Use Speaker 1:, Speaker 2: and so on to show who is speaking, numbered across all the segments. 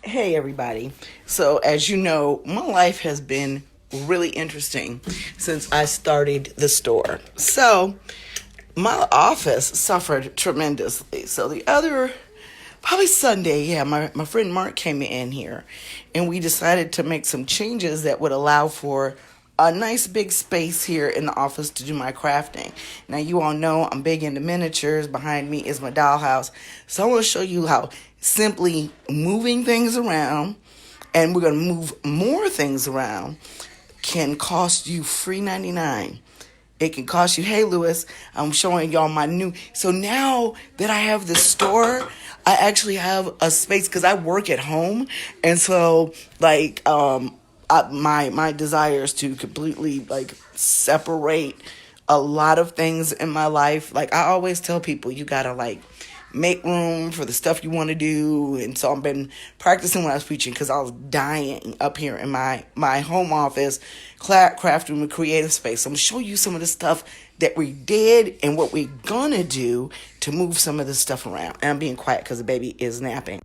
Speaker 1: Hey, everybody. So, as you know, my life has been really interesting since I started the store. So, my office suffered tremendously. So, the other, probably Sunday, yeah, my friend Mark came in here and we decided to make some changes that would allow for a nice big space here in the office to do my crafting. Now, you all know I'm big into miniatures. Behind me is my dollhouse. So, I want to show you how simply moving things around, and we're going to move more things around, can cost you free 99. It can cost you, hey Lewis, I'm showing y'all my new. So now that I have the store, I actually have a space because I work at home. And so, my desire is to completely, separate a lot of things in my life. Like, I always tell people, you gotta, make room for the stuff you want to do. And so I've been practicing when I was preaching because I was dying up here in my home office, crafting with creative space. So I'm going to show you some of the stuff that we did and what we're going to do to move some of this stuff around. And I'm being quiet because the baby is napping.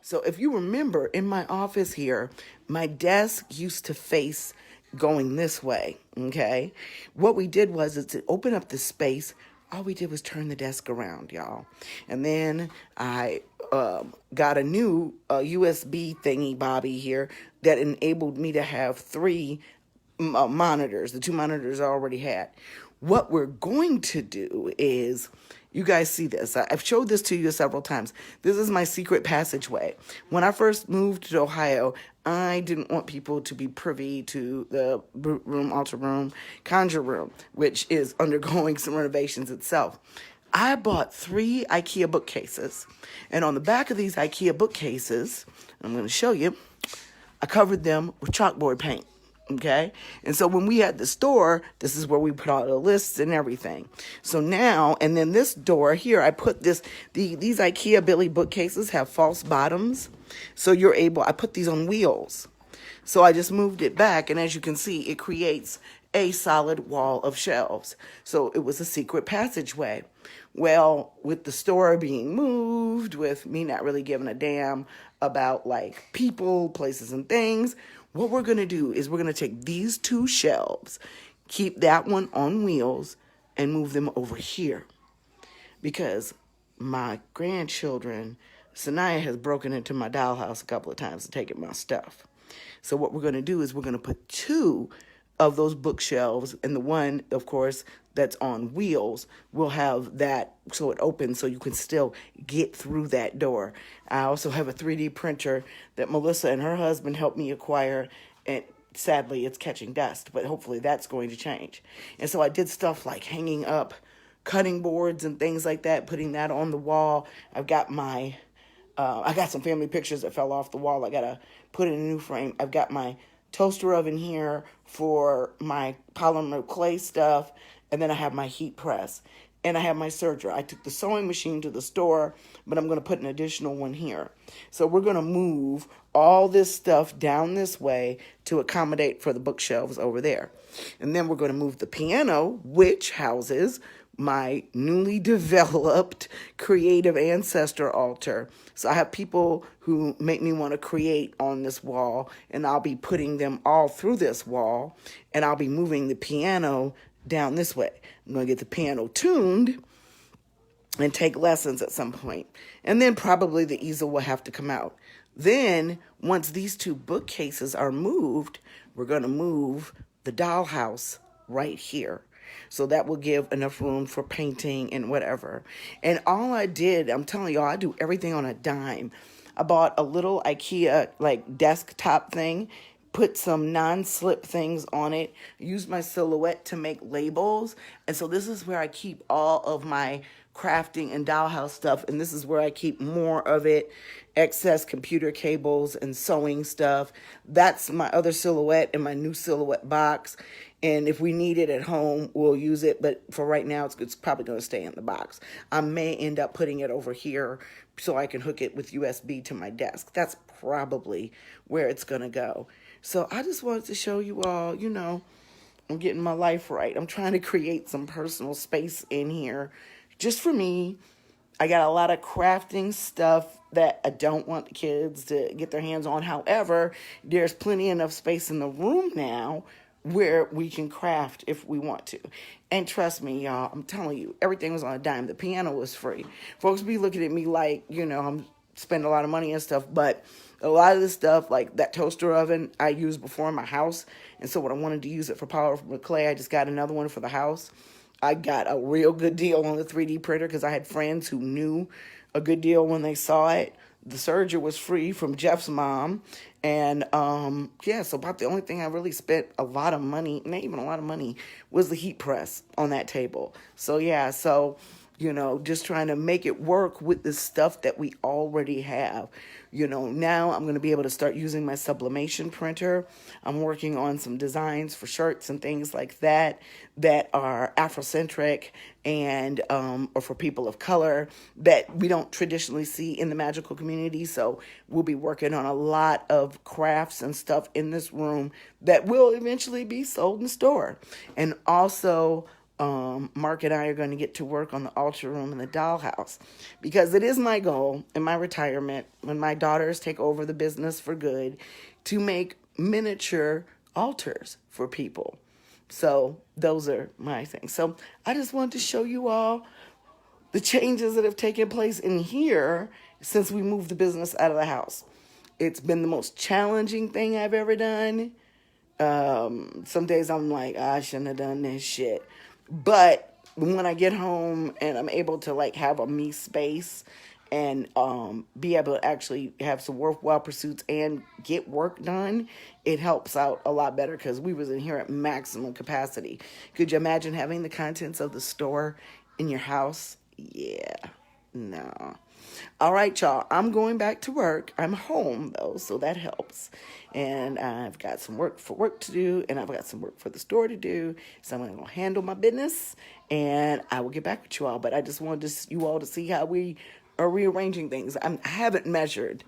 Speaker 1: So if you remember, in my office here, my desk used to face going this way, okay? What we did was is to open up the space. All we did was turn the desk around, y'all. And then I got a new USB thingy bobby here that enabled me to have three monitors, the two monitors I already had. What we're going to do is, you guys see this. I've showed this to you several times. This is my secret passageway. When I first moved to Ohio, I didn't want people to be privy to the room, altar room, conjure room, which is undergoing some renovations itself. I bought three IKEA bookcases. And on the back of these IKEA bookcases, I'm going to show you, I covered them with chalkboard paint. Okay. And so when we had the store, this is where we put all the lists and everything. So now, and then this door here, I put these IKEA Billy bookcases have false bottoms. So I put these on wheels. So I just moved it back. And as you can see, it creates a solid wall of shelves. So it was a secret passageway. Well, with the store being moved, with me not really giving a damn about people, places, and things, what we're going to do is we're going to take these two shelves, keep that one on wheels, and move them over here. Because my grandchildren, Sanaya has broken into my dollhouse a couple of times and taken my stuff. So what we're going to do is we're going to put two of those bookshelves, and the one, of course, that's on wheels will have that so it opens so you can still get through that door. I also have a 3D printer that Melissa and her husband helped me acquire, and sadly it's catching dust, but hopefully that's going to change. And so I did stuff like hanging up cutting boards and things like that, putting that on the wall. I got some family pictures that fell off the wall. I got to put in a new frame. I've got my toaster oven here for my polymer clay stuff. And then I have my heat press. And I have my serger. I took the sewing machine to the store, but I'm going to put an additional one here. So we're going to move all this stuff down this way to accommodate for the bookshelves over there. And then we're going to move the piano, which houses my newly developed creative ancestor altar. So I have people who make me want to create on this wall, and I'll be putting them all through this wall, and I'll be moving the piano down this way. I'm going to get the piano tuned and take lessons at some point. And then probably the easel will have to come out. Then, once these two bookcases are moved, we're going to move the dollhouse right here. So that will give enough room for painting and whatever. And all I did, I'm telling y'all, I do everything on a dime. I bought a little IKEA desktop thing, put some non-slip things on it, used my silhouette to make labels. And so this is where I keep all of my crafting and dollhouse stuff. And this is where I keep more of it, excess computer cables and sewing stuff. That's my other silhouette in my new silhouette box. And if we need it at home, we'll use it. But for right now, it's probably going to stay in the box. I may end up putting it over here so I can hook it with USB to my desk. That's probably where it's going to go. So I just wanted to show you all, I'm getting my life right. I'm trying to create some personal space in here just for me. I got a lot of crafting stuff that I don't want the kids to get their hands on. However, there's plenty enough space in the room now where we can craft if we want to. And trust me, y'all, I'm telling you, everything was on a dime. The piano was free. Folks be looking at me like, I'm spending a lot of money and stuff, but a lot of the stuff, like that toaster oven, I used before in my house. And so when I wanted to use it for Power from the Clay, I just got another one for the house. I got a real good deal on the 3D printer because I had friends who knew a good deal when they saw it. The serger was free from Jeff's mom. And yeah, so about the only thing I really spent a lot of money, not even a lot of money, was the heat press on that table. So yeah, just trying to make it work with the stuff that we already have. Now I'm going to be able to start using my sublimation printer. I'm working on some designs for shirts and things like that are Afrocentric and or for people of color that we don't traditionally see in the magical community. So we'll be working on a lot of crafts and stuff in this room that will eventually be sold in store. And also, Mark and I are going to get to work on the altar room and the dollhouse because it is my goal in my retirement when my daughters take over the business for good to make miniature altars for people. So those are my things. So I just wanted to show you all the changes that have taken place in here since we moved the business out of the house. It's been the most challenging thing I've ever done. Some days I'm like, I shouldn't have done this shit. But when I get home and I'm able to have a me space and be able to actually have some worthwhile pursuits and get work done, it helps out a lot better because we was in here at maximum capacity. Could you imagine having the contents of the store in your house? Yeah, no. All right, y'all. I'm going back to work. I'm home, though, so that helps. And I've got some work to do, and I've got some work for the store to do. So I'm going to handle my business, and I will get back with you all. But I just wanted you all to see how we are rearranging things. I haven't measured.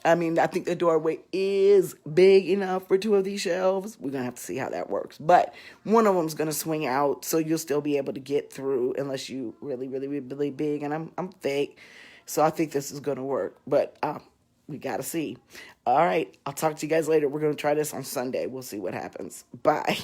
Speaker 1: I think the doorway is big enough for two of these shelves. We're going to have to see how that works. But one of them's going to swing out, so you'll still be able to get through unless you really, really, really big. And I'm thick. So I think this is going to work, but we got to see. All right. I'll talk to you guys later. We're going to try this on Sunday. We'll see what happens. Bye.